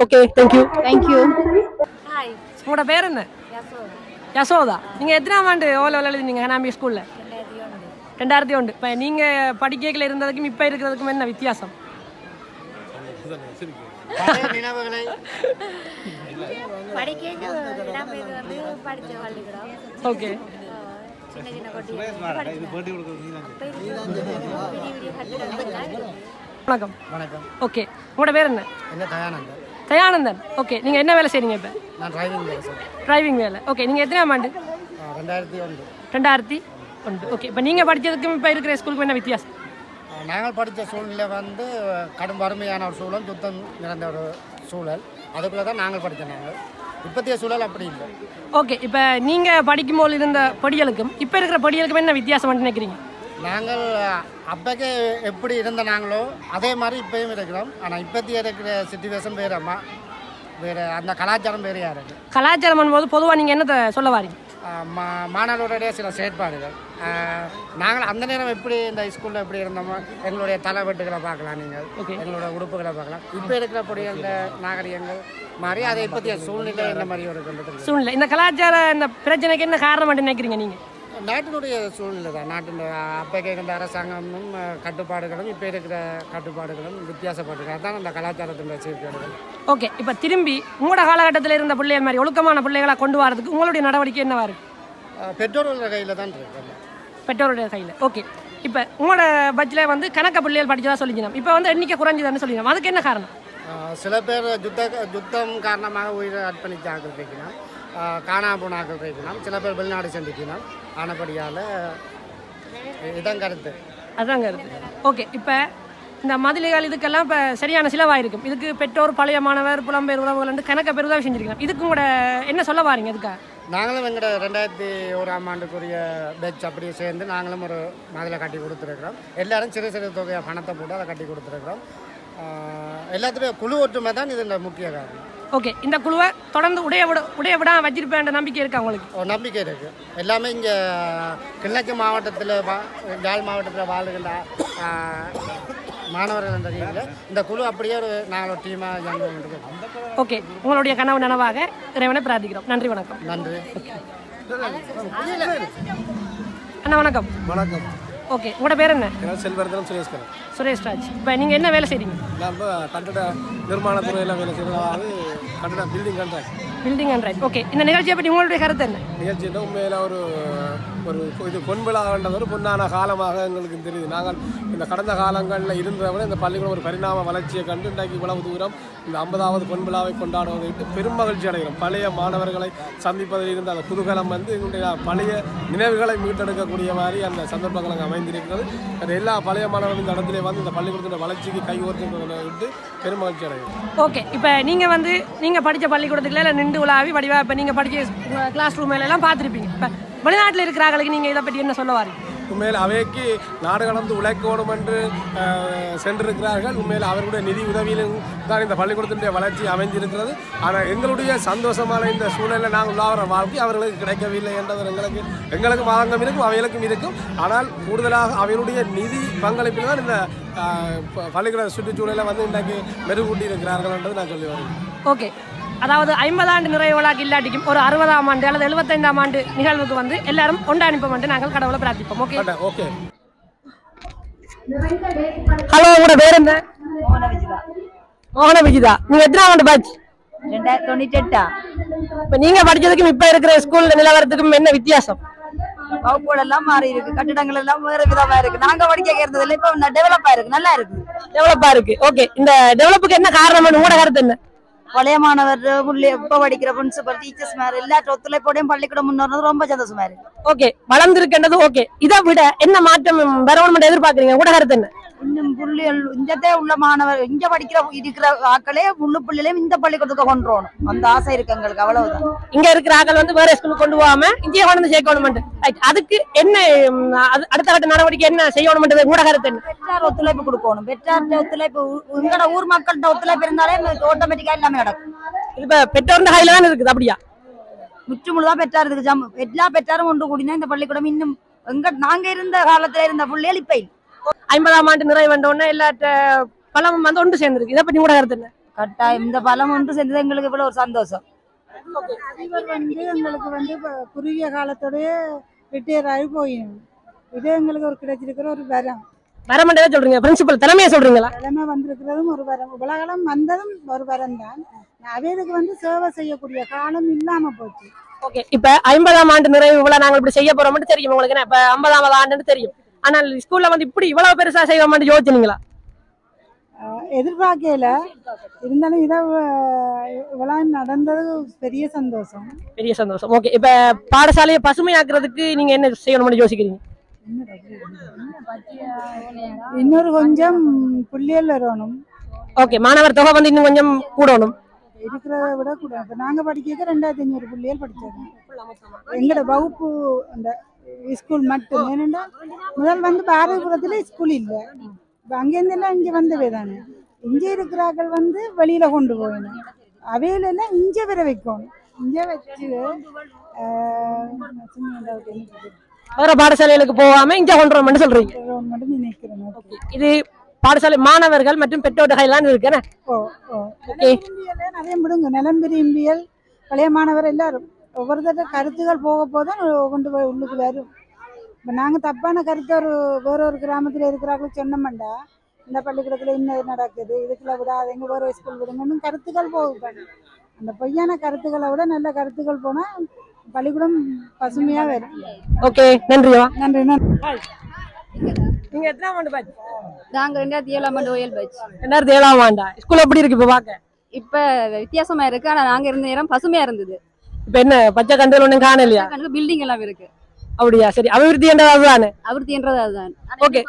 Okay, thank you. Thank you. Hi. உங்களோட பேர் என்ன? யசோதா. நீங்கள் எத்தனாம் ஆண்டு ஓல எழுதினீங்க ஹனாம்பி ஸ்கூலில்? 2001. இப்போ நீங்கள் படிக்கையில் இருந்ததுக்கும் இப்போ இருக்கிறதுக்கும் என்ன வித்தியாசம்? நினைவுகளை ஓகே. வணக்கம். வணக்கம். ஓகே, உங்களோட பேர் என்ன? என்ன தயானந்தன். தயானந்தன். ஓகே, நீங்கள் என்ன வேலை செய்றீங்க இப்போ? நான் டிரைவிங் வேலை செய்கிறேன். டிரைவிங் வேலை. ஓகே, நீங்கள் எத்தனாம் ஆண்டு? 2001. 2001. ஓகே, இப்போ நீங்கள் படித்ததுக்கும் இப்போ இருக்கிற ஸ்கூலுக்கு என்ன வித்தியாசம்? நாங்கள் படித்த சூழ்நிலை வந்து கடும் வறுமையான ஒரு சூழல், யுத்தம் நிறைந்த ஒரு சூழல். அதுக்குள்ளே தான் நாங்கள் படித்தோம். நாங்கள் இப்போதைய சூழல் அப்படி இல்லை. ஓகே, இப்போ நீங்கள் படிக்கும்போது இருந்த படிகளுக்கும் இப்போ இருக்கிற படிகளுக்கும் என்ன வித்தியாசம் நினைக்கிறீங்க? நாங்கள் அப்போக்கே எப்படி இருந்த நாங்களோ அதே மாதிரி இப்போயும் இருக்கிறோம். ஆனால் இப்போதைய இருக்கிற சிச்சுவேஷன் வேறம்மா, வேறு அந்த கலாச்சாரம் வேறையாக இருக்குது. கலாச்சாரம் போது பொதுவாக நீங்கள் என்னத்தை சொல்ல வாரீங்க? மாணவர்களுடைய சில செயற்பாடுகள். நாங்கள் அந்த நேரம் எப்படி இந்த ஸ்கூலில் எப்படி இருந்தோமோ எங்களுடைய தலைவெட்டுகளை பார்க்கலாம், நீங்கள் எங்களோட உடுப்புகளை பார்க்கலாம். இப்போ இருக்கிற பொடிகள நாகரிகங்கள் மாதிரி அதை இப்போதைய சூழ்நிலை என்ன மாதிரி ஒரு கண்டுபிடிச்சு சூழ்நிலை. இந்த கலாச்சார இந்த பிரச்சனைக்கு என்ன காரணம் நினைக்கிறீங்க நீங்கள்? நாட்டினுடைய சூழ்நிலை தான். நாட்டின் அப்போ கேட்கின்ற அரசாங்கமும் கட்டுப்பாடுகளும் இப்போ இருக்கிற கட்டுப்பாடுகளும் வித்தியாசப்பட்டிருக்கு. அதுதான் அந்த கலாச்சாரத்தினுடைய சீர்கேடுகள். ஓகே, இப்போ திரும்பி உங்களோட காலகட்டத்தில் இருந்த பிள்ளைகள் மாதிரி ஒழுக்கமான பிள்ளைகளாக கொண்டு வரதுக்கு உங்களுடைய நடவடிக்கை என்னவா இருக்கு? பெற்றோர்கள் கையில் தான் இருக்கு. பெற்றோருடைய கையில். ஓகே, இப்போ உங்களோட பட்ஜெட்டில் வந்து கணக்க பிள்ளைகள் படித்ததாக சொல்லிக்கணும். இப்போ வந்து எண்ணிக்கை குறைஞ்சதுன்னு சொல்லிக்கணும். அதுக்கு என்ன காரணம்? சில பேர் யுத்தம் காரணமாக உயிரை அர்ப்பணித்த ஆக்கள் வைக்கணும், காணா போன ஆக்கள் வைக்கணும். சில பேர் வெளிநாடு சென்றிக்கணும். ஆனபடியால் இதான் கருத்து. அதுதான் கருத்து. ஓகே, இப்போ இந்த மதில்கள் இதுக்கெல்லாம் இப்போ சரியான செலவாயிருக்கும். இதுக்கு பெற்றோர், பழைய மாணவர், புலம்பெயர் உறவுகள் கணக்க பேர் உதவி செஞ்சுருக்கோம். இதுக்கு கூட என்ன சொல்ல வாரீங்க? இதுக்காக நாங்களும் எங்களோட 2001ஆம் ஆண்டுக்குரிய பேட்ச் அப்படியே சேர்ந்து நாங்களும் ஒரு மதிலை கட்டி கொடுத்துருக்குறோம். எல்லாரும் சிறு சிறு தொகையாக பணத்தை போட்டு அதை கட்டி கொடுத்துருக்குறோம். எல்லாத்துலேயும் குழு ஒற்றுமை தான் இது முக்கிய காரணம். ஓகே, இந்த குழுவை தொடர்ந்து உடைய விட வச்சிருப்பேன் நம்பிக்கை இருக்குது உங்களுக்கு? நம்பிக்கை இருக்குது. எல்லாமே இங்கே கிழக்கு மாவட்டத்தில் யாழ் மாவட்டத்தில் வாழ்கின்ற மாணவர்கள் என்ற ரீதியில் இந்த குழு அப்படியே ஒரு நாங்கள் டீமாக ஜாயின் பண்ணிருக்கோம். ஓகே, உங்களுடைய கனவு நனவாக இறைவனை பிரார்த்திக்கிறோம். நன்றி, வணக்கம். நன்றி. அண்ணா வணக்கம். வணக்கம். ஓகே, உங்களோட பேர் என்ன? செல்வரதனம் சுரேஷ்கரன். சுரேஷ்ராஜ். இப்போ நீங்கள் என்ன வேலை செய்கிறீங்க? நம்ம கட்டட நிர்மாண துறையில் வேலை செய்கிறோம். அதாவது கட்டட building contract. Building contract. Okay, இந்த நிகழ்ச்சியை பற்றி உங்களுடைய கருத்து என்ன? நிகழ்ச்சியில் உண்மையில் ஒரு இது பொன்விழான்றது ஒரு பொன்னான காலமாக எங்களுக்கு தெரியுது. நாங்கள் இந்த கடந்த காலங்களில் இருந்ததை விட இந்த பள்ளிக்கூடம் ஒரு பரிணாம வளர்ச்சியை கண்டு இன்றைக்கு இவ்வளவு தூரம் இந்த 50வது பொன்விழாவை கொண்டாடுவதை விட்டு பெரும் மகிழ்ச்சி அடைகிறோம். பழைய மாணவர்களை சந்திப்பதில் இருந்த அந்த குதூகலம் வந்து எங்களுடைய பழைய நினைவுகளை மீட்டெடுக்கக்கூடிய மாதிரி அந்த சந்தர்ப்பங்கள் அங்கே அமைந்திருக்கிறது. அந்த எல்லா பழைய மாணவர்களும் இந்த இடத்துல வந்து இந்த பள்ளிக்கூடத்தின் வளர்ச்சிக்கு கைகோர்த்து விட்டு பெரும் மகிழ்ச்சி அடைகிறோம். ஓகே, இப்போ நீங்கள் படித்த பள்ளிக்கூடத்துக்குள்ள நின்று உலாவி வடிவா இப்போ நீங்கள் படித்த கிளாஸ் ரூம் எல்லாம் பார்த்துருப்பீங்க. இப்போ வெளிநாட்டில் இருக்கிறாங்களுக்கு நீங்கள் இதை பற்றி என்ன சொல்ல வாரீங்க? உண்மையில் அவைக்கு நாடு கடந்து உழைக்கணும் என்று சென்றிருக்கிறார்கள். உண்மையில் அவர்களுடைய நிதி உதவியிலும் தான் இந்த பள்ளிக்கூடத்தினுடைய வளர்ச்சி அமைந்திருக்கிறது. ஆனால் எங்களுடைய சந்தோஷமான இந்த சூழலில் நாங்கள் உள்ளாகிற வாழ்க்கை அவர்களுக்கு கிடைக்கவில்லை என்றது எங்களுக்கு மாதங்கம் இருக்கும், அவைகளுக்கும் இருக்கும். ஆனால் கூடுதலாக அவைகளுடைய நிதி பங்களிப்பில் தான் இந்த பள்ளிக்கூட சுற்றுச்சூழலை வந்து இன்றைக்கு மெருகூட்டி இருக்கிறார்கள் என்றது நான் சொல்லி வரேன். ஓகே, அதாவது 50 ஆண்டு நிறைவு விழாக்கு இல்லாட்டிக்கும் ஒரு 60ஆம் ஆண்டு அல்லது 75ஆம் ஆண்டு நிகழ்வுக்கு வந்து எல்லாரும் கொண்டு அனுப்ப நாங்கள் கடவுளை பிரார்த்திப்போம். Okay okay. ஹலோ, உங்களோட பேர் என்ன? மோகன விஜிதா. நீங்க எத்தனாம் ஆண்டு பேட்ச்? 98. இப்ப நீங்க படிச்சதுக்கும் இப்ப இருக்கிற ஸ்கூல் நிலவரத்துக்கும் என்ன வித்தியாசம்? வகுப்புகள் எல்லாம் மாறி இருக்கு, கட்டிடங்கள் எல்லாம் வேற விதமா இருக்கு. நாங்க படிக்க இருந்ததுல இப்ப டெவலப்பா இருக்கு, நல்லா இருக்கு. டெவலப்பா இருக்கு. ஓகே, இந்த டெவலப்புக்கு என்ன காரணம்? உங்களோட கருத்து என்ன? பழைய மாணவர் இப்ப படிக்கிற பிரின்சிபல் டீச்சர்ஸ் மாதிரி எல்லா ஒத்துழைப்போடையும் பள்ளிக்கூடம் முன்னேறது ரொம்ப சந்தோஷமா இருக்கு. ஓகே, வளர்ந்துருக்கின்றது. ஓகே, இதை விட என்ன மாற்றம் வரணும் எதிர்பார்க்குறீங்க? உங்களோட கருத்து என்ன? இன்னும் புள்ளிகள் இங்கத்தே உள்ள மாணவர் இங்க இருக்கிற ஆக்களே முள்ளு புள்ளிலையும் இந்த பள்ளிக்கூடத்துக்கு கொண்டு வரணும், அந்த ஆசை இருக்கு எங்களுக்கு. அவ்வளவுதான். இங்க இருக்கிற ஆக்கள் வந்து வேற ஸ்கூலுக்கு கொண்டு போகாம இங்கே கொண்டு சேர்க்கணும். அதுக்கு என்ன அடுத்த கட்ட நடவடிக்கை என்ன செய்யணும்? உங்களோட கருத்து என்ன? பெற்றார் ஒத்துழைப்பு கொடுக்கணும். பெற்றார் ஒத்துழைப்பு, உங்களோட ஊர் மக்கள்கிட்ட ஒத்துழைப்பு இருந்தாலே ஆட்டோமேட்டிக்கா எல்லாமே நடக்கும். இப்ப பெற்றோர் கையில தான் இருக்குது. அப்படியா? முற்றுமுழுதான் பெற்றார் இருக்கு. எல்லா பெற்றாரும் ஒன்று கூடினா இந்த பள்ளிக்கூடம் இன்னும் நாங்க இருந்த காலத்துல இருந்த பிள்ளைகள் இப்ப 50ஆம் ஆண்டு நிறைவு வந்தோடனே எல்லா பழமும் வந்து ஒன்று சேர்ந்துருக்கு. இதை பற்றி கூட கருத்து என்ன? கட்டாயம் இந்த பலம் ஒன்று சேர்ந்தது எங்களுக்கு இவ்வளவு ஒரு சந்தோஷம். இவர் வந்து எங்களுக்கு வந்து குறுகிய காலத்தோடய ரிட்டையர் ஆகி போயிடும். இது எங்களுக்கு ஒரு கிடைச்சிருக்கிற ஒரு வரம். வரமண்டே சொல்றீங்க, பிரின்சிபல் தலைமையா சொல்றீங்களா? தலைமை வந்திருக்கிறதும் ஒரு வரம், உலகம் வந்ததும் ஒரு வரம் தான். அவைகளுக்கு வந்து சேவை செய்யக்கூடிய காலம் இல்லாம போச்சு. ஓகே, இப்ப 50ஆம் ஆண்டு நிறைவு விழா நாங்கள் இப்படி செய்ய போறோம்னு தெரியும் உங்களுக்கு. இப்ப 50ஆவது ஆண்டுன்னு தெரியும். ஆனால் ஸ்கூல்ல வந்து இப்படி இவ்வளவு பெருசா செய்வோம்னு யோசிச்சீங்களா? எதிர்பார்க்கல, இருந்தாலும் இதை விழா நடந்தது பெரிய சந்தோஷம். பெரிய சந்தோஷம். ஓகே, இப்ப பாடசாலையை பசுமையாக்குறதுக்கு நீங்க என்ன செய்யணும்னு யோசிக்கிறீங்க? இன்னொரு கொஞ்சம் புள்ளியல் வரணும். ஓகே, மாணவர் தொகை வந்து இன்னும் கொஞ்சம் கூடணும். இருக்கிறத விட கூட இப்போ நாங்கள் படிக்க 2500 பிள்ளைகள் படித்தாங்க. எங்களோட வகுப்பு அந்த ஸ்கூல் மட்டும். ஏனென்றா முதல் வந்து பாரதிபுரத்தில் ஸ்கூல் இல்லை. இப்போ அங்கேருந்து எல்லாம் இங்கே வந்தவே தானே. இங்கே இருக்கிறார்கள் வந்து வெளியில் கொண்டு போகணும். அவையிலெல்லாம் இங்கே வர வைக்கணும். இங்கே வச்சு வேற பாடசாலைகளுக்கு போகாம இங்கே கொண்டு வரணும்னு சொல்றீங்க. மட்டும் நினைக்கிறேன். இது பாடசாலை மாணவர்கள் மற்றும் பெற்றோர்கள் தான் இருக்குன்னு. நிறைய விடுங்க. நிலம் விரும்பியல் பழைய மாணவர் எல்லாரும் ஒவ்வொருத்தர கருத்துகள் போக போதான் கொண்டு போய் உள்ளுக்கு வரும். இப்போ நாங்கள் தப்பான கருத்தை வேற ஒரு கிராமத்தில் இருக்கிறார்கள் சொன்னோம்டா, இந்த பள்ளிக்கூடத்தில் இன்னும் நடக்குது, இதுக்குள்ள விடாதீங்க, வேற ஸ்கூல் விடுங்கன்னு கருத்துக்கள் போகுது. அந்த பொய்யான கருத்துக்களை விட நல்ல கருத்துக்கள் போனால் பள்ளிக்கூடம் பசுமையாக வரும். ஓகே, நன்றியா. நன்றி. நீங்க எத்தனை ஆண்டு பேட்ச்? நாங்க 2007ஆம் ஆண்டு ஓயல் பேட்ச். 2007ஆம் ஆண்டா? ஸ்கூல் எப்படி இருக்கு இப்ப பாக்க? இப்ப வித்தியாசமா இருக்கு. ஆனா நாங்க இருந்த நேரம் பசுமையா இருந்தது. இப்ப என்ன பச்சை கண்டல் ஒண்ணும் காணலையா? பில்டிங் எல்லாம் இருக்கு. அப்படியா? சரி, அபிவிருத்தி என்றது அதுதானே? அபிவிருத்தி என்றது அதுதான். ஓகே,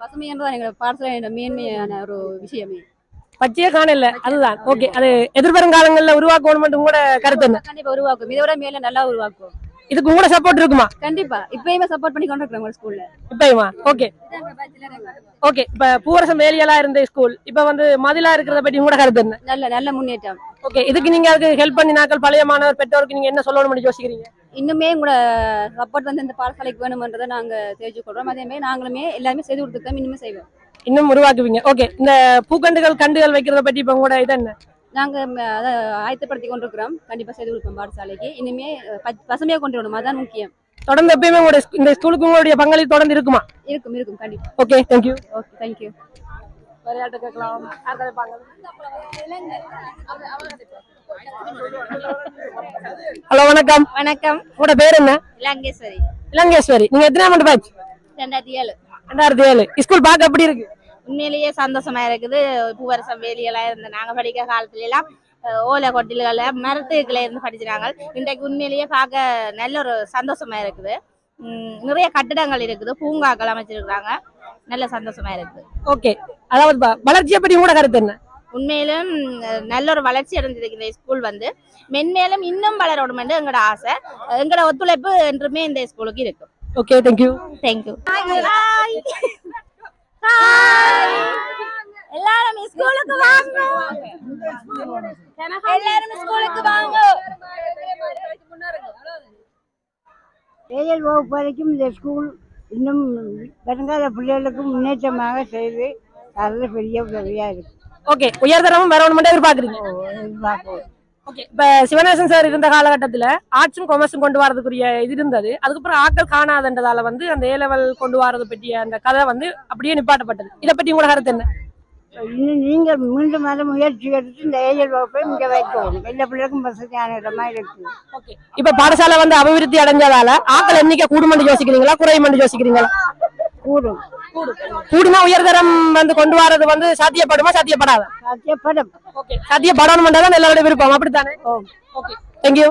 பசுமை என்றது எங்க பாடசாலை மேன்மையான ஒரு விஷயமே. பச்சையே காணல, அதுதான். ஓகே, அது எதிர்வரும் காலங்கள்ல உருவாக்கணும் கூட கருத்து என்ன? கண்டிப்பா உருவாக்கும். இதை விட மேல நல்லா உருவாக்கும். இதுக்கு உங்களோட சப்போர்ட் இருக்குமா? கண்டிப்பா. இப்பயுமே சப்போர்ட் பண்ணி கொண்டு இருக்கோம் ஸ்கூல்ல. இப்பயுமா? Okay okay. இப்ப பூவரசம் வேலியலா இருந்த ஸ்கூல் இப்ப வந்து மதிலா இருக்கிறத பத்தி உங்களோட கருத்து என்ன? நல்ல முன்னேற்றம். ஓகே, இதுக்கு நீங்க அதுக்கு ஹெல்ப் பண்ணி நாட்கள் பழைய மாணவர் பெற்றோருக்கு நீங்க என்ன சொல்லணும்னு யோசிக்கிறீங்க? இன்னுமே உங்களோட சப்போர்ட் வந்து இந்த பாடசாலைக்கு வேணும்ன்றதை நாங்க தெரிஞ்சு கொள்றோம். அதே மாதிரி நாங்களுமே எல்லாமே செய்து கொடுத்துருக்கோம், இன்னுமே செய்வோம், இன்னும் உருவாக்குவீங்க. ஓகே, இந்த கண்டுகள் வைக்கிறத பத்தி இப்ப உங்களோட இது என்ன? நாங்க அதை ஆயத்தப்படுத்தி கொண்டிருக்கிறோம். கண்டிப்பா செய்து கொடுப்போம் பாடசாலைக்கு. இனிமே பசுமையா கொண்டு வரணும், அதான் முக்கியம். தொடர்ந்து எப்பயுமே இந்த ஸ்கூலுக்கு உங்களுடைய பங்களிப்பு தொடர்ந்து இருக்குமா? இருக்கும் கண்டிப்பா. Okay, thank you. Okay, thank you. விளையாட்டு கேட்கலாம். ஹலோ, வணக்கம். வணக்கம். உங்களோட பேர் என்ன? இலங்கேஸ்வரி. இலங்கேஸ்வரி, நீங்க எத்தனை ஆண்டு பேட்ச்? 2007. 2007. ஸ்கூல் பார்க்க எப்படி இருக்கு? உண்மையிலேயே சந்தோஷமா இருக்குது. பூவரசம் வேலியெல்லாம் இருந்த நாங்க படிக்கிற காலத்துல எல்லாம் ஓலை கொட்டில்களை மரத்துக்களை இருந்து படிச்சுறாங்க. இன்றைக்கு உண்மையிலேயே பார்க்க நல்ல ஒரு சந்தோஷமா இருக்குது. நிறைய கட்டிடங்கள் இருக்குது, பூங்காக்கள் அமைச்சிருக்கிறாங்க. நல்ல சந்தோஷமா இருக்குது. ஓகே, அதாவது வளர்ச்சியை பற்றி கூட கருத்து என்ன? உண்மையிலும் நல்ல ஒரு வளர்ச்சி அடைஞ்சிருக்கு இந்த ஸ்கூல். வந்து மென்மேலும் இன்னும் வளரணும் என்று எங்களோட ஆசை. எங்களோட ஒத்துழைப்பு என்றுமே இந்த ஸ்கூலுக்கு இருக்கு. Okay, thank you. தேங்க்யூ. எல்லாரும் ஸ்கூலுக்கு வாங்க. எல்லாரும் ஸ்கூலுக்கு வாங்க. ஏழு வகுப்பு வரைக்கும் இந்த ஸ்கூல் இன்னும் வருங்கால பிள்ளைகளுக்கு முன்னேற்றமாக செய்து தரது பெரிய உதவியா இருக்கு. ஓகே, உயர்தரமும் வரணும் எதிர்பார்க்குறீங்க? ஓகே, இப்ப சிவநேசன் சார் இருந்த காலகட்டத்துல ஆர்ட்ஸும் காமர்ஸும் கொண்டு வரதுக்குரிய இது இருந்தது. அதுக்கப்புறம் ஆட்கள் காணாதுன்றதால வந்து அந்த A level கொண்டு வரது பற்றிய அந்த கதை வந்து அப்படியே நிப்பாட்டப்பட்டது. இதை பற்றி உங்களோட கருத்து என்ன? இன்னும் நீங்க மீண்டும் முயற்சி எடுத்து இந்த 7 வகுப்பை இங்க வைக்கணும். எல்லா பிள்ளைக்கும் வசதியான இடமா இருக்கு. ஓகே, இப்ப பாடசாலை வந்து அபிவிருத்தி அடைஞ்சதால ஆட்கள் எண்ணிக்கை கூடுமென்று யோசிக்கிறீங்களா, குறையுமென்று யோசிக்கிறீங்களா? கூடுமா உயர்தரம் வந்து கொண்டு வரது வந்து சாத்தியப்படுமா, சாத்தியப்படாதா? சாத்தியப்படும். ஓகே, சாத்தியப்படணும்ன்றதான் எல்லாரோட விருப்பம், அப்படித்தானே? Okay, thank you.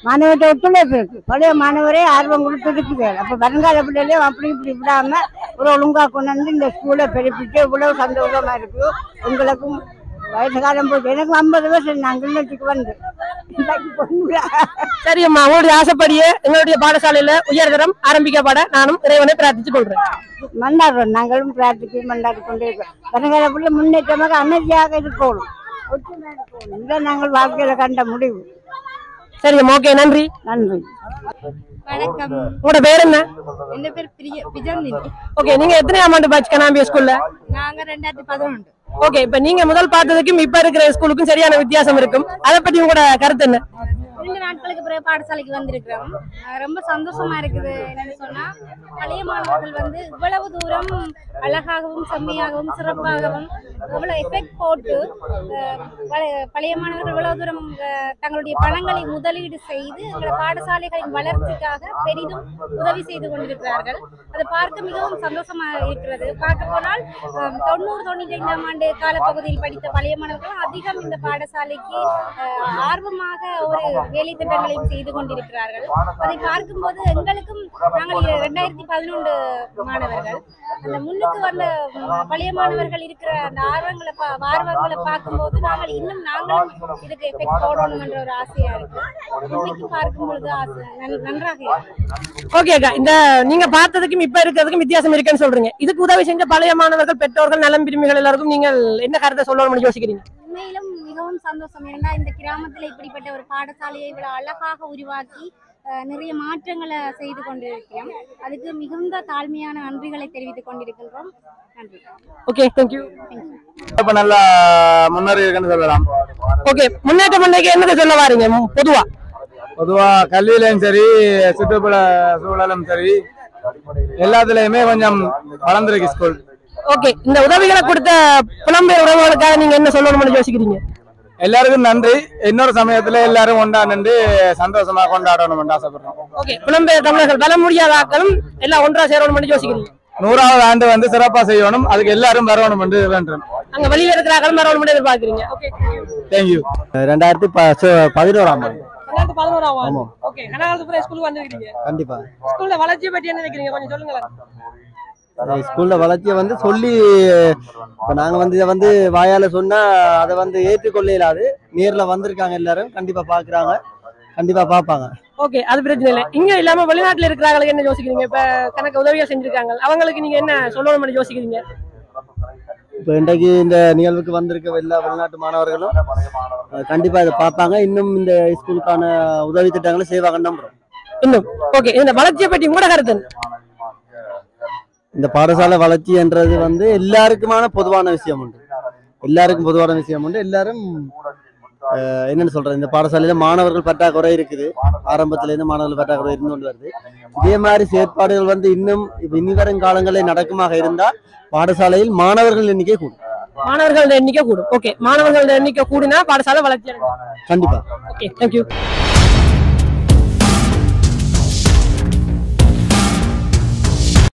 மாணவர்கிட்ட ஒத்துழைப்பு இருக்கு. பழைய மாணவரே ஆர்வம் கொடுத்து இருக்குது. அப்ப வருங்கால பிள்ளைகளையும் அப்படி இப்படி விடாம ஒரு ஒழுங்கா கொண்டு வந்து இந்த ஸ்கூலை பெருப்பிட்டு இவ்வளவு சந்தோஷமா இருக்கு. உங்களுக்கும் வயசு காலம் போச்சு. எனக்கு 50 வயசு. நாங்கள் இன்னத்துக்கு வந்து சரி அம்மா, உங்களுடைய ஆசைப்படியே எங்களுடைய பாடசாலையில உயர்தரம் ஆரம்பிக்கப்பட நானும் இறைவனை பிரார்த்திச்சு கொள்றேன். மண்டாடுறோம். நாங்களும் பிரார்த்திக்கு மண்டாடி கொண்டே இருக்கோம். வருங்கால பிள்ளை முன்னேற்றமாக அமைதியாக இருக்கணும், ஒற்றுமையாக இருக்கணும். இதான் நாங்கள் வாழ்க்கையில கண்ட முடிவு. சரி அம்மா, ஓகே, நன்றி. நன்றி. வணக்கம். உங்களோட பேர் என்ன? என் பேர் பிஜந்தினி. ஓகே, நீங்க எத்தனை ஆண்டு பேட்ச் கனாம்பியா ஸ்கூல்ல? நாங்க 2011. ஓகே, இப்ப நீங்க முதல் பார்த்ததுக்கும் இப்ப இருக்கிற ஸ்கூலுக்கும் சரியான வித்தியாசம் இருக்கும். அதை பத்தி உங்களோட கருத்து என்ன? 2 நாட்களுக்கு பிறகு பாடசாலைக்கு வந்திருக்கிறோம். ரொம்ப சந்தோஷமா இருக்குது. என்னன்னு சொன்னா பழைய மாணவர்கள் வந்து இவ்வளவு தூரம் அழகாகவும் செம்மையாகவும் சிறப்பாகவும் இவ்வளவு எஃபெக்ட் போட்டு பழைய மாணவர்கள் இவ்வளவு தூரம் தங்களுடைய பணங்களை முதலீடு செய்து எங்களோட பாடசாலைகளின் வளர்ச்சிக்காக பெரிதும் உதவி செய்து கொண்டிருக்கிறார்கள். அதை பார்க்க மிகவும் சந்தோஷமா இருக்கிறது. பார்க்க போனால் 90-95ஆம் ஆண்டு காலப்பகுதியில் படித்த பழைய மாணவர்கள் அதிகம் இந்த பாடசாலைக்கு ஆர்வமாக ஒரு வேலை திட்டங்களையும் செய்து கொண்டிருக்கிறார்கள். அதை பார்க்கும்போது எங்களுக்கும் நாங்கள் 2011 மாணவர்கள் அந்த முன்னுக்கு வந்த பழைய மாணவர்கள் இருக்கிற அந்த ஆர்வங்களை பார்க்கும்போது நாங்களும் இதுக்கு எஃபெக்ட் போடணும் என்ற ஒரு ஆசையா இருக்கு. இன்னைக்கு பார்க்கும் பொழுது நன்றாக இருக்கு. ஓகே அக்கா, இந்த நீங்க பார்த்ததுக்கும் இப்ப இருக்கிறதுக்கும் வித்தியாசம் இருக்குன்னு சொல்றீங்க. இதுக்கு உதவி செஞ்ச பழைய மாணவர்கள், பெற்றோர்கள், நலம் விரும்பிகள் எல்லாருக்கும் நீங்கள் என்ன கருத்தை சொல்லணும்னு யோசிக்கிறீங்க? உண்மையிலும் மிகவும் சந்தோஷம். ஏன்னா இந்த கிராமத்துல இப்படிப்பட்ட ஒரு பாடசாலையை இவ்வளவு அழகாக உருவாக்கி நிறைய மாற்றங்களை செய்து கொண்டிருக்கிறோம். அதுக்கு மிகுந்த தாழ்மையான நன்றிகளை தெரிவித்துக் கொண்டிருக்கின்றோம். நன்றி. Okay, thank you. இப்ப நல்லா முன்னேறி இருக்குன்னு சொல்லலாம். ஓகே, முன்னேற்றம் என்னது சொல்ல வாரீங்க? பொதுவா கல்வியிலும் சரி, சுற்றுப்புற சூழலும் சரி, எல்லாத்துலயுமே கொஞ்சம் வளர்ந்துருக்கு ஸ்கூல். ஓகே, இந்த உதவிகளை கொடுத்த புலம்பெயர் உறவுகளுக்காக நீங்க என்ன சொல்லணும்னு யோசிக்கிறீங்க? எல்லாருக்கும் நன்றி. இன்னொரு சமயத்துல எல்லாரும் கொண்டாண்டு சந்தோஷமா கொண்டாடணும் ஆசைப்படுறோம். ஓகே, புலம்பெயர் தமிழர்கள் வர முடியாத ஆக்களும் எல்லாம் ஒன்றா சேரணும்னு யோசிக்கிறீங்க? 100வது ஆண்டு வந்து சிறப்பா செய்யணும், அதுக்கு எல்லாரும் வரணும் என்று வேண்டும். அங்க வெளியில இருக்கிற ஆக்களும் வரணும் எதிர்பார்க்கிறீங்க. Okay, thank you. 2011ஆம் ஆண்டு. 2011ஆம் ஆண்டு. ஓகே, கனகாலத்துக்கு ஸ்கூலுக்கு வந்திருக்கீங்க. கண்டிப்பா. ஸ்கூல்ல வளர்ச்சியை பத்தி என்ன நினைக்கிறீங்க? கொஞ்சம் சொல்லுங்களேன். ஸ்கூல்ல வளர்ச்சியை வந்து சொல்லி இப்ப நாங்க வந்து இதை வந்து வாயால சொன்னா அதை வந்து ஏற்றுக்கொள்ள இயலாது. நேர்ல வந்திருக்காங்க, எல்லாரும் கண்டிப்பா பாக்குறாங்க, கண்டிப்பா பாப்பாங்க. ஓகே, அது பிரச்சனை இல்லை. இங்க இல்லாம வெளிநாட்டுல இருக்கிறவங்களுக்கு என்ன யோசிக்கிறீங்க? இப்ப கணக்கு உதவியா செஞ்சிருக்காங்க, அவங்களுக்கு நீங்க என்ன சொல்லணும்னு யோசிக்கிறீங்க? இப்ப இன்றைக்கு இந்த நிகழ்வுக்கு வந்திருக்க எல்லா வெளிநாட்டு மாணவர்களும் கண்டிப்பா இதை பார்ப்பாங்க. இன்னும் இந்த ஸ்கூலுக்கான உதவி திட்டங்களை செய்வாங்கன்னு நம்புறோம். இன்னும் ஓகே, இந்த வளர்ச்சியை பற்றி உங்களோட கருத்து? இந்த பாடசாலை வளர்ச்சி என்றது வந்து எல்லாருக்குமான பொதுவான விஷயம் உண்டு. எல்லாருக்கும் பொதுவான விஷயம் உண்டு. எல்லாரும் என்னன்னு சொல்றது, இந்த பாடசாலையில மாணவர்கள் பற்றாக்குறை இருக்குது. ஆரம்பத்துல இருந்து மாணவர்கள் பற்றாக்குறை இருந்து கொண்டு வருது. இதே மாதிரி செயற்பாடுகள் வந்து இன்னும் இனி வரும் காலங்களில் நடக்குமாக இருந்தால் பாடசாலையில் மாணவர்கள் எண்ணிக்கை கூடும். மாணவர்கள் எண்ணிக்கை கூடும். ஓகே, மாணவர்கள் எண்ணிக்கை கூடினா பாடசாலை வளர்ச்சி கண்டிப்பா. Okay, thank you.